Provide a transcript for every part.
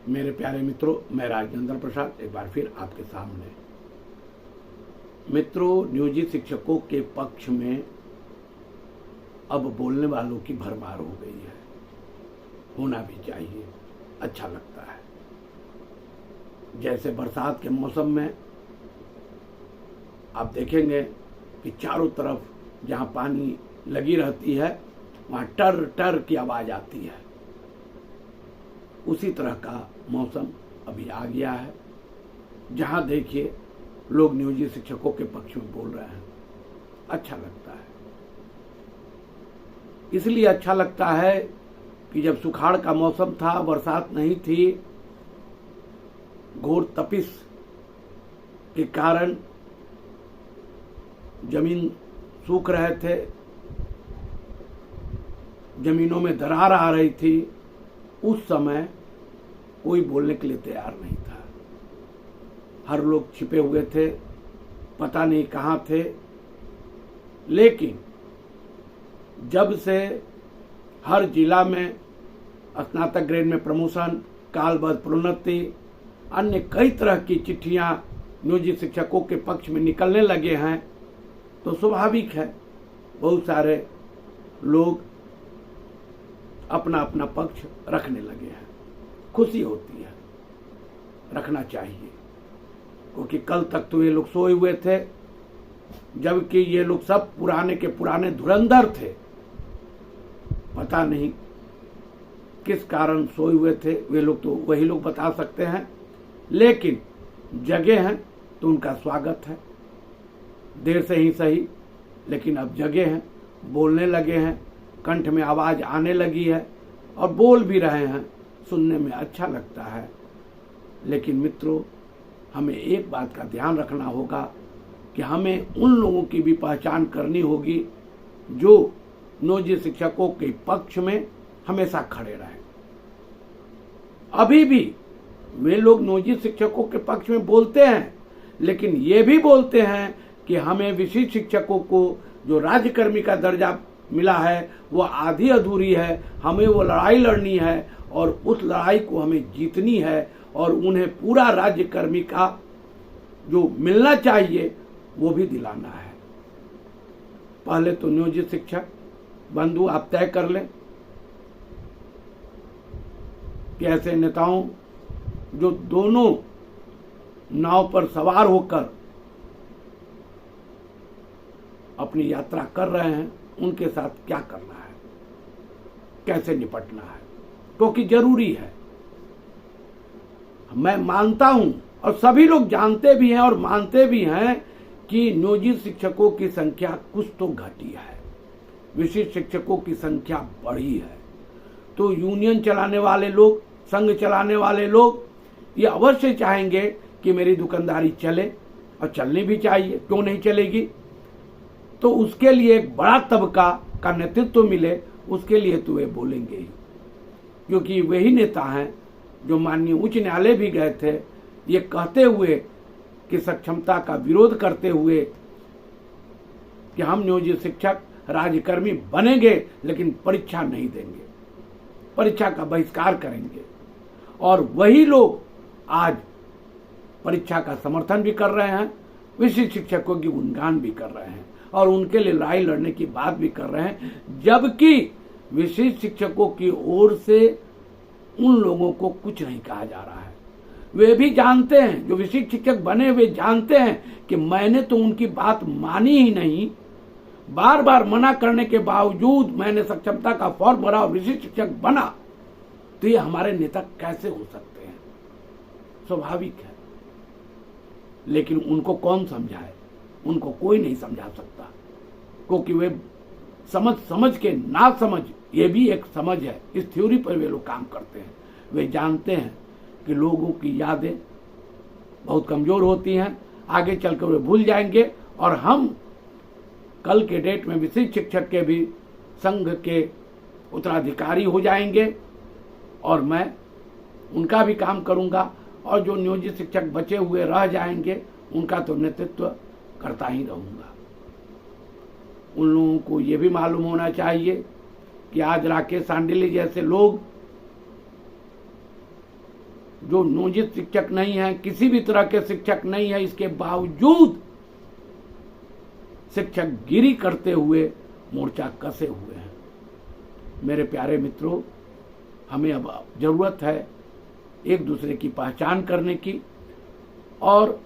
मेरे प्यारे मित्रों, मैं राजेंद्र प्रसाद एक बार फिर आपके सामने। मित्रों, नियोजित शिक्षकों के पक्ष में अब बोलने वालों की भरमार हो गई है। होना भी चाहिए, अच्छा लगता है। जैसे बरसात के मौसम में आप देखेंगे कि चारों तरफ जहाँ पानी लगी रहती है वहाँ टर टर की आवाज़ आती है। उसी तरह का मौसम अभी आ गया है, जहाँ देखिए लोग नियोजित शिक्षकों के पक्ष में बोल रहे हैं। अच्छा लगता है। इसलिए अच्छा लगता है कि जब सुखाड़ का मौसम था, बरसात नहीं थी, घोर तपिश के कारण जमीन सूख रहे थे, जमीनों में दरार आ रही थी, उस समय कोई बोलने के लिए तैयार नहीं था। हर लोग छिपे हुए थे, पता नहीं कहाँ थे। लेकिन जब से हर जिला में स्नातक ग्रेड में प्रमोशन, कालबद्ध प्रोन्नति, अन्य कई तरह की चिट्ठियां नियोजित शिक्षकों के पक्ष में निकलने लगे हैं, तो स्वाभाविक है बहुत सारे लोग अपना अपना पक्ष रखने लगे हैं। खुशी होती है, रखना चाहिए, क्योंकि कल तक तो ये लोग सोए हुए थे, जबकि ये लोग सब पुराने के पुराने धुरंधर थे। पता नहीं किस कारण सोए हुए थे वे लोग, तो वही लोग बता सकते हैं। लेकिन जगे हैं तो उनका स्वागत है, देर से ही सही, लेकिन अब जगे हैं, बोलने लगे हैं, कंठ में आवाज आने लगी है और बोल भी रहे हैं। सुनने में अच्छा लगता है। लेकिन मित्रों, हमें एक बात का ध्यान रखना होगा कि हमें उन लोगों की भी पहचान करनी होगी जो नियोजित शिक्षकों के पक्ष में हमेशा खड़े रहे। अभी भी वे लोग नियोजित शिक्षकों के पक्ष में बोलते हैं, लेकिन ये भी बोलते हैं कि हमें विशिष्ट शिक्षकों को जो राज्यकर्मी का दर्जा मिला है वो आधी अधूरी है, हमें वो लड़ाई लड़नी है और उस लड़ाई को हमें जीतनी है और उन्हें पूरा राज्यकर्मी का जो मिलना चाहिए वो भी दिलाना है। पहले तो नियोजित शिक्षक बंधु आप तय कर लें कि ऐसे नेताओं जो दोनों नाव पर सवार होकर अपनी यात्रा कर रहे हैं, उनके साथ क्या करना है, कैसे निपटना है, क्योंकि जरूरी है। मैं मानता हूं और सभी लोग जानते भी हैं और मानते भी हैं कि नियोजित शिक्षकों की संख्या कुछ तो घटी है, विशिष्ट शिक्षकों की संख्या बढ़ी है। तो यूनियन चलाने वाले लोग, संघ चलाने वाले लोग ये अवश्य चाहेंगे कि मेरी दुकानदारी चले, और चलनी भी चाहिए, क्यों नहीं चलेगी। तो उसके लिए एक बड़ा तबका का नेतृत्व मिले, उसके लिए तो वे बोलेंगे ही, क्योंकि वही नेता हैं जो माननीय उच्च न्यायालय भी गए थे ये कहते हुए कि सक्षमता का विरोध करते हुए कि हम नियोजित शिक्षक राज्यकर्मी बनेंगे लेकिन परीक्षा नहीं देंगे, परीक्षा का बहिष्कार करेंगे। और वही लोग आज परीक्षा का समर्थन भी कर रहे हैं, विशिष्ट शिक्षकों की गुणगान भी कर रहे हैं और उनके लिए लड़ाई लड़ने की बात भी कर रहे हैं, जबकि विशिष्ट शिक्षकों की ओर से उन लोगों को कुछ नहीं कहा जा रहा है। वे भी जानते हैं, जो विशिष्ट शिक्षक बने वे जानते हैं कि मैंने तो उनकी बात मानी ही नहीं, बार बार मना करने के बावजूद मैंने सक्षमता का फॉर्म भरा और विशिष्ट शिक्षक बना, तो ये हमारे नेता कैसे हो सकते हैं। स्वाभाविक है, लेकिन उनको कौन समझाए, उनको कोई नहीं समझा सकता, क्योंकि वे समझ के ना समझ, ये भी एक समझ है, इस थ्योरी पर वे लोग काम करते हैं। वे जानते हैं कि लोगों की यादें बहुत कमजोर होती हैं, आगे चलकर वे भूल जाएंगे और हम कल के डेट में विशिष्ट शिक्षक के भी संघ के उत्तराधिकारी हो जाएंगे और मैं उनका भी काम करूंगा, और जो नियोजित शिक्षक बचे हुए रह जाएंगे उनका तो नेतृत्व करता ही रहूंगा। उन लोगों को ये भी मालूम होना चाहिए कि आज राकेश सांडिल्य जैसे लोग जो नियोजित शिक्षक नहीं है, किसी भी तरह के शिक्षक नहीं है, इसके बावजूद शिक्षक गिरी करते हुए मोर्चा कसे हुए हैं। मेरे प्यारे मित्रों, हमें अब जरूरत है एक दूसरे की पहचान करने की, और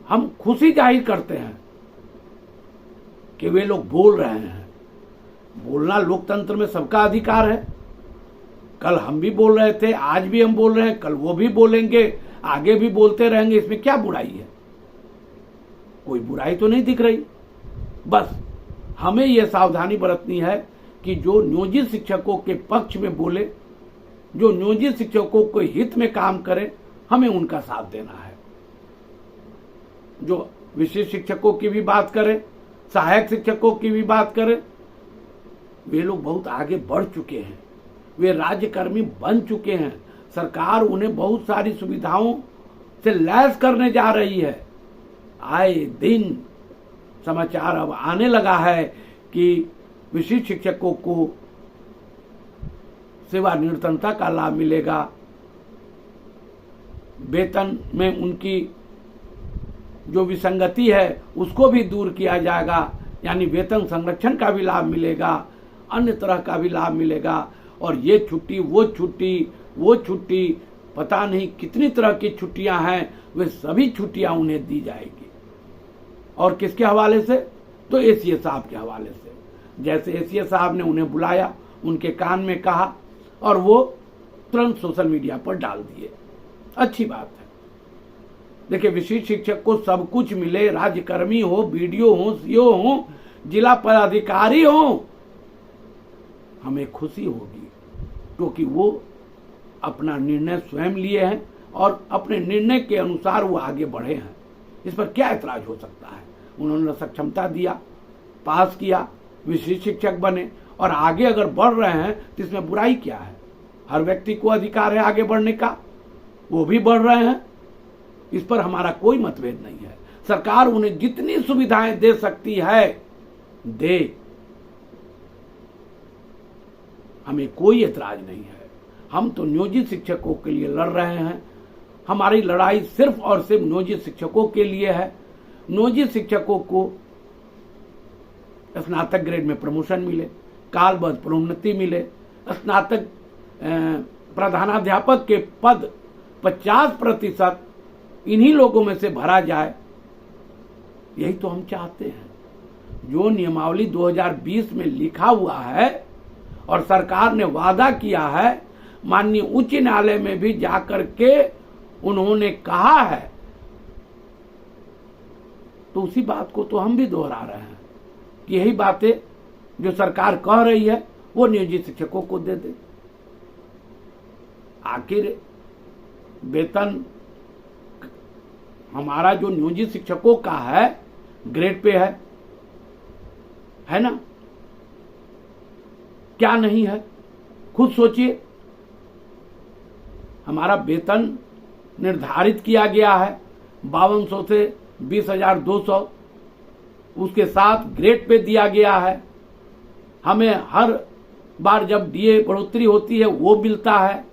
हम खुशी जाहिर करते हैं कि वे लोग बोल रहे हैं। बोलना लोकतंत्र में सबका अधिकार है। कल हम भी बोल रहे थे, आज भी हम बोल रहे हैं, कल वो भी बोलेंगे, आगे भी बोलते रहेंगे। इसमें क्या बुराई है? कोई बुराई तो नहीं दिख रही। बस हमें यह सावधानी बरतनी है कि जो नियोजित शिक्षकों के पक्ष में बोले, जो नियोजित शिक्षकों के हित में काम करे, हमें उनका साथ देना है। जो विशिष्ट शिक्षकों की भी बात करें, सहायक शिक्षकों की भी बात करें, वे लोग बहुत आगे बढ़ चुके हैं। वे राज्यकर्मी बन चुके हैं। सरकार उन्हें बहुत सारी सुविधाओं से लैस करने जा रही है। आए दिन समाचार अब आने लगा है कि विशिष्ट शिक्षकों को सेवानिवृत्तता का लाभ मिलेगा, वेतन में उनकी जो विसंगति है उसको भी दूर किया जाएगा, यानी वेतन संरक्षण का भी लाभ मिलेगा, अन्य तरह का भी लाभ मिलेगा। और ये छुट्टी, वो छुट्टी, पता नहीं कितनी तरह की छुट्टियां हैं, वे सभी छुट्टियां उन्हें दी जाएगी। और किसके हवाले से? तो एसीए साहब के हवाले से। जैसे एसीए साहब ने उन्हें बुलाया, उनके कान में कहा और वो तुरंत सोशल मीडिया पर डाल दिए। अच्छी बात है। देखिए, विशिष्ट शिक्षक को सब कुछ मिले, राज्यकर्मी हो, बीडीओ हो, सीओ हो, जिला पदाधिकारी हो, हमें खुशी होगी, क्योंकि वो अपना निर्णय स्वयं लिए हैं और अपने निर्णय के अनुसार वो आगे बढ़े हैं। इस पर क्या ऐतराज हो सकता है? उन्होंने सक्षमता दिया, पास किया, विशिष्ट शिक्षक बने और आगे अगर बढ़ रहे हैं तो इसमें बुराई क्या है? हर व्यक्ति को अधिकार है आगे बढ़ने का, वो भी बढ़ रहे हैं। इस पर हमारा कोई मतभेद नहीं है। सरकार उन्हें जितनी सुविधाएं दे सकती है दे, हमें कोई ऐतराज नहीं है। हम तो नियोजित शिक्षकों के लिए लड़ रहे हैं। हमारी लड़ाई सिर्फ और सिर्फ नियोजित शिक्षकों के लिए है। नियोजित शिक्षकों को स्नातक ग्रेड में प्रमोशन मिले, कालबद्ध प्रोन्नति मिले, स्नातक प्रधानाध्यापक के पद 50% इन्हीं लोगों में से भरा जाए, यही तो हम चाहते हैं। जो नियमावली 2020 में लिखा हुआ है और सरकार ने वादा किया है, माननीय उच्च न्यायालय में भी जाकर के उन्होंने कहा है, तो उसी बात को तो हम भी दोहरा रहे हैं कि यही बातें जो सरकार कह रही है वो नियोजित शिक्षकों को दे दे। आखिर वेतन हमारा जो नियोजित शिक्षकों का है ग्रेड पे है ना? क्या नहीं है? खुद सोचिए। हमारा वेतन निर्धारित किया गया है 5200 से 20,200, उसके साथ ग्रेड पे दिया गया है। हमें हर बार जब डीए बढ़ोतरी होती है वो मिलता है।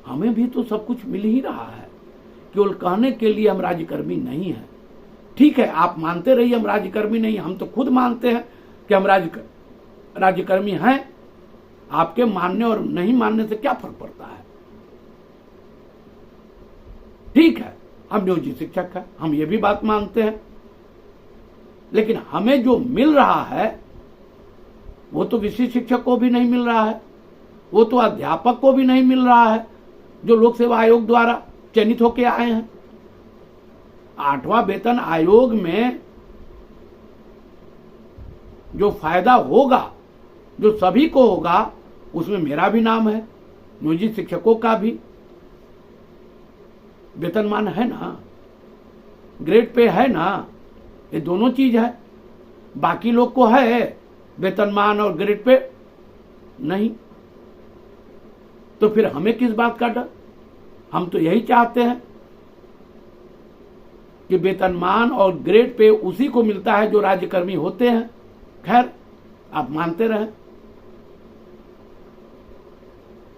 हमें भी तो सब कुछ मिल ही रहा है। केवल कहने के लिए हम राज्यकर्मी नहीं हैं। ठीक है, आप मानते रहिए हम राज्यकर्मी नहीं, हम तो खुद मानते हैं कि हम राज्यकर्मी हैं। आपके मानने और नहीं मानने से क्या फर्क पड़ता है? ठीक है, हम नियोजित शिक्षक हैं, हम ये भी बात मानते हैं, लेकिन हमें जो मिल रहा है वो तो विशिष्ट शिक्षक को भी नहीं मिल रहा है, वो तो अध्यापक को भी नहीं मिल रहा है जो लोक सेवा आयोग द्वारा चयनित होकर आए हैं। 8वां वेतन आयोग में जो फायदा होगा, जो सभी को होगा, उसमें मेरा भी नाम है, नियोजित शिक्षकों का भी। वेतनमान है ना, ग्रेड पे है ना, ये दोनों चीज है। बाकी लोग को है वेतनमान और ग्रेड पे नहीं, तो फिर हमें किस बात का डर? हम तो यही चाहते हैं कि वेतनमान और ग्रेड पे उसी को मिलता है जो राज्यकर्मी होते हैं। खैर, आप मानते रहें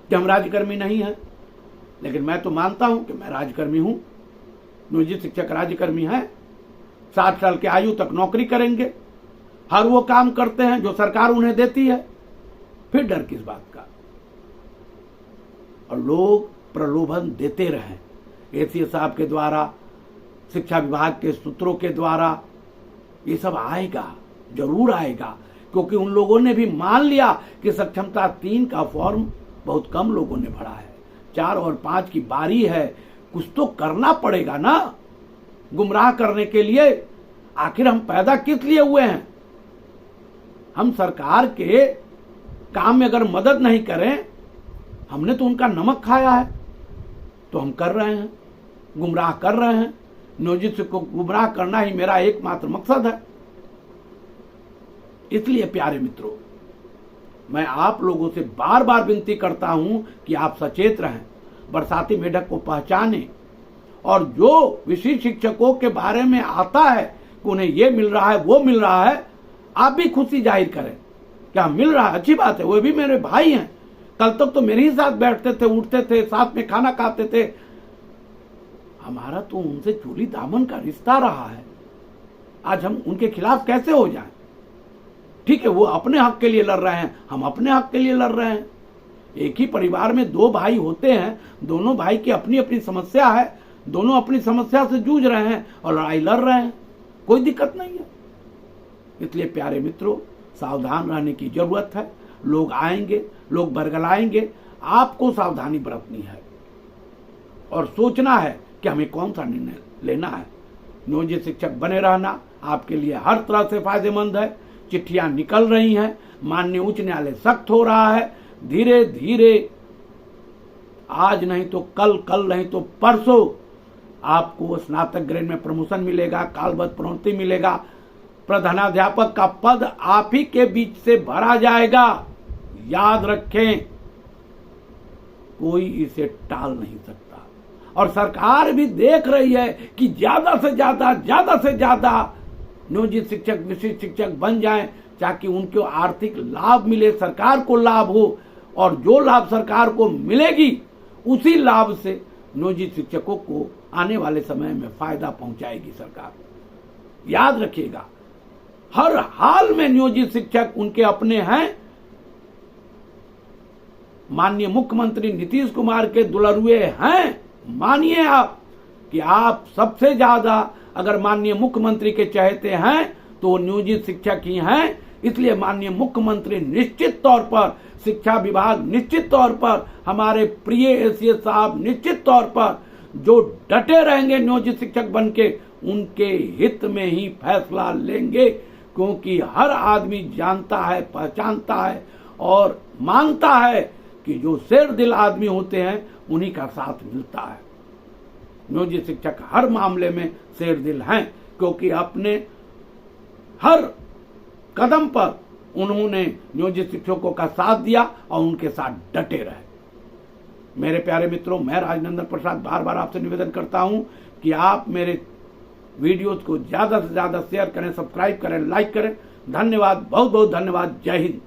कि हम राज्यकर्मी नहीं हैं, लेकिन मैं तो मानता हूं कि मैं राज्यकर्मी हूं, नियोजित शिक्षक राज्यकर्मी हैं, 60 साल की आयु तक नौकरी करेंगे, हर वो काम करते हैं जो सरकार उन्हें देती है, फिर डर किस बात का। और लोग प्रलोभन देते रहें, एसीएस साहब के द्वारा, शिक्षा विभाग के सूत्रों के द्वारा, ये सब आएगा, जरूर आएगा, क्योंकि उन लोगों ने भी मान लिया कि सक्षमता 3 का फॉर्म बहुत कम लोगों ने भरा है, 4 और 5 की बारी है, कुछ तो करना पड़ेगा ना गुमराह करने के लिए। आखिर हम पैदा किस लिए हुए हैं? हम सरकार के काम में अगर मदद नहीं करें, हमने तो उनका नमक खाया है, तो हम कर रहे हैं, गुमराह कर रहे हैं। नियोजित को गुमराह करना ही मेरा एकमात्र मकसद है। इसलिए प्यारे मित्रों, मैं आप लोगों से बार बार विनती करता हूं कि आप सचेत रहें, बरसाती मेढक को पहचानें, और जो विशिष्ट शिक्षकों के बारे में आता है कि उन्हें ये मिल रहा है, वो मिल रहा है, आप भी खुशी जाहिर करें। क्या मिल रहा है, अच्छी बात है, वो भी मेरे भाई हैं, कल तक तो मेरे ही साथ बैठते थे, उठते थे, साथ में खाना खाते थे, हमारा तो उनसे चूली दामन का रिश्ता रहा है। आज हम उनके खिलाफ कैसे हो जाएं? ठीक है, वो अपने हक के लिए लड़ रहे हैं, हम अपने हक के लिए लड़ रहे हैं। एक ही परिवार में 2 भाई होते हैं, दोनों भाई की अपनी अपनी समस्या है, दोनों अपनी समस्या से जूझ रहे हैं और लड़ाई लड़ रहे हैं, कोई दिक्कत नहीं है। इसलिए प्यारे मित्रों, सावधान रहने की जरूरत है। लोग आएंगे, लोग बरगलाएंगे, आपको सावधानी बरतनी है और सोचना है कि हमें कौन सा निर्णय लेना है। नियोजित शिक्षक बने रहना आपके लिए हर तरह से फायदेमंद है। चिट्ठियां निकल रही हैं, माननीय उच्च न्यायालय सख्त हो रहा है, धीरे धीरे आज नहीं तो कल, कल नहीं तो परसों आपको स्नातक ग्रेड में प्रमोशन मिलेगा, कालबद्ध प्रोन्नति मिलेगा, प्रधानाध्यापक का पद आप ही के बीच से भरा जाएगा। याद रखें, कोई इसे टाल नहीं सकता। और सरकार भी देख रही है कि ज्यादा से ज्यादा नियोजित शिक्षक, विशिष्ट शिक्षक बन जाएं, ताकि उनको आर्थिक लाभ मिले, सरकार को लाभ हो, और जो लाभ सरकार को मिलेगी उसी लाभ से नियोजित शिक्षकों को आने वाले समय में फायदा पहुंचाएगी सरकार। याद रखिएगा, हर हाल में नियोजित शिक्षक उनके अपने हैं। माननीय मुख्यमंत्री नीतीश कुमार के दुलरुए हैं। मानिए आप कि आप सबसे ज्यादा अगर माननीय मुख्यमंत्री के चाहते हैं तो नियोजित शिक्षक ही हैं। इसलिए माननीय मुख्यमंत्री निश्चित तौर पर, शिक्षा विभाग निश्चित तौर पर, हमारे प्रिय एसीएस साहब निश्चित तौर पर जो डटे रहेंगे नियोजित शिक्षक बनके, उनके हित में ही फैसला लेंगे। क्योंकि हर आदमी जानता है, पहचानता है और मानता है कि जो शेर दिल आदमी होते हैं उन्हीं का साथ मिलता है। नियोजित शिक्षक हर मामले में शेर दिल हैं, क्योंकि अपने हर कदम पर उन्होंने नियोजित शिक्षकों का साथ दिया और उनके साथ डटे रहे। मेरे प्यारे मित्रों, मैं राजनंदन प्रसाद बार बार आपसे निवेदन करता हूं कि आप मेरे वीडियोस को ज्यादा से ज्यादा शेयर करें, सब्सक्राइब करें, लाइक करें। धन्यवाद, बहुत बहुत धन्यवाद। जय हिंद।